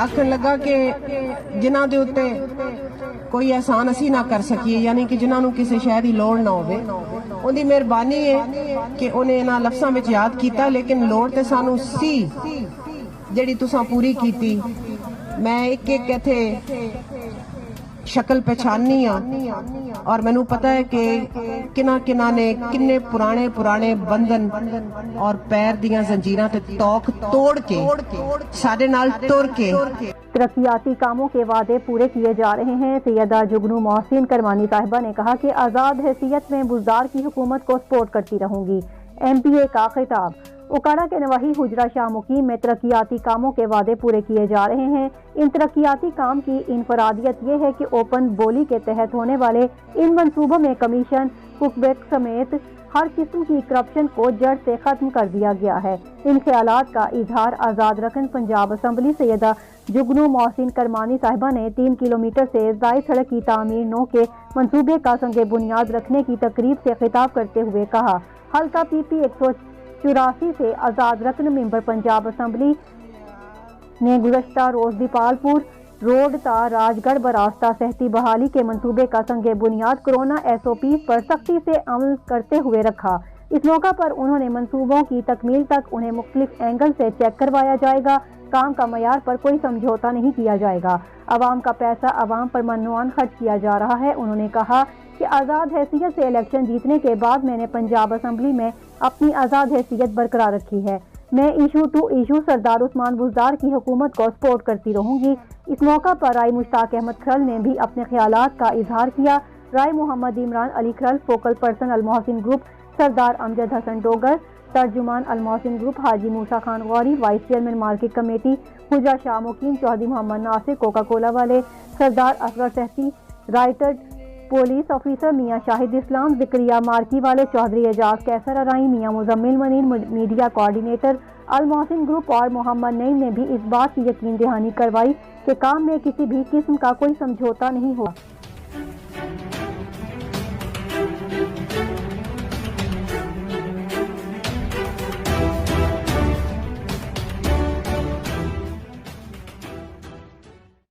आखन लगा कि जिन्हां दे उत्ते कोई एहसान असी ना कर सकीए, यानी कि जिन्हां नूं किसी शय दी लोड़ ना होवे, उहदी मेहरबानी है कि उन्हें इन्हां लफ्ज़ां विच याद कीता, लेकिन लोड़ ते सानू सी जिहड़ी तुसां पूरी कीती। मैं एक एक इत्थे शक्ल पहचानी और मैनू पता है कि किना ने किन्ने पुराने पुराने बंधन और पैर दियां जंजीरां ते तोक तोड़ के साडे नाल तुर के तरक्याती कामों के वादे पूरे किए जा रहे हैं। सैयदा जुगनू मोहसिन करमानी साहिबा ने कहा कि आज़ाद हैसियत में बुज़दार की हुकूमत को सपोर्ट करती रहूंगी। MPA का खिताब। उकाड़ा के नवाही हुजरा शाह मुकीम में तरक्याती कामों के वादे पूरे किए जा रहे हैं। इन तरक्याती काम की इनफरादियत ये है कि ओपन बोली के तहत होने वाले इन मंसूबों में कमीशन, कुकबैक समेत हर किस्म की करप्शन को जड़ से खत्म कर दिया गया है। इन ख्यालात का इजहार आज़ाद रकन पंजाब असम्बली सैयदा जुगनू मोहसिन करमानी साहिबा ने 3 किलोमीटर से ज़ायद सड़क की तामीर 9 के मंसूबे का संगे बुनियाद रखने की तकरीब से खिताब करते हुए कहा। हल्का PP 184 से आज़ाद रकन मेंबर पंजाब असम्बली ने गुज़श्ता रोज दीपालपुर रोड ता राजगढ़ बरास्ता सहती बहाली के मंसूबे का संगे बुनियाद कोरोना SOPs पर सख्ती से अमल करते हुए रखा। इस मौका पर उन्होंने मंसूबों की तकमील तक उन्हें मुख्तलिफ एंगल से चेक करवाया जाएगा। काम का मयार पर कोई समझौता नहीं किया जाएगा। अवाम का पैसा अवाम पर मनमाना खर्च किया जा रहा है। उन्होंने कहा कि आज़ाद हैसियत से इलेक्शन जीतने के बाद मैंने पंजाब असम्बली में अपनी आज़ाद हैसियत बरकरार रखी है। मैं इशू टू इशू सरदार उस्मान बुज़दार की हुकूमत को सपोर्ट करती रहूंगी। इस मौका पर राय मुश्ताक अहमद खरल ने भी अपने ख्यालात का इजहार किया। Rai Mohammad Imran Ali Kharal, focal person Al Mohsin group Sardar Amjad Hassan Dogar, तर्जुमान Al Mohsin group Haji Musa Khan Ghauri, vice chairman market committee Hujra Shah Muqeem Chaudhry Mohammad Nasir, Coca Cola वाले सरदार असगर सहती, राइटर पुलिस ऑफिसर मियाँ शाहिद इस्लाम, जिक्रिया मार्की वाले चौधरी एजाज कैसर अराई, मियाँ मुजम्मिल मनीर, मीडिया कोऑर्डिनेटर अल मोहसिन ग्रुप और मोहम्मद नईम ने भी इस बात की यकीन दहानी करवाई कि काम में किसी भी किस्म का कोई समझौता नहीं हुआ।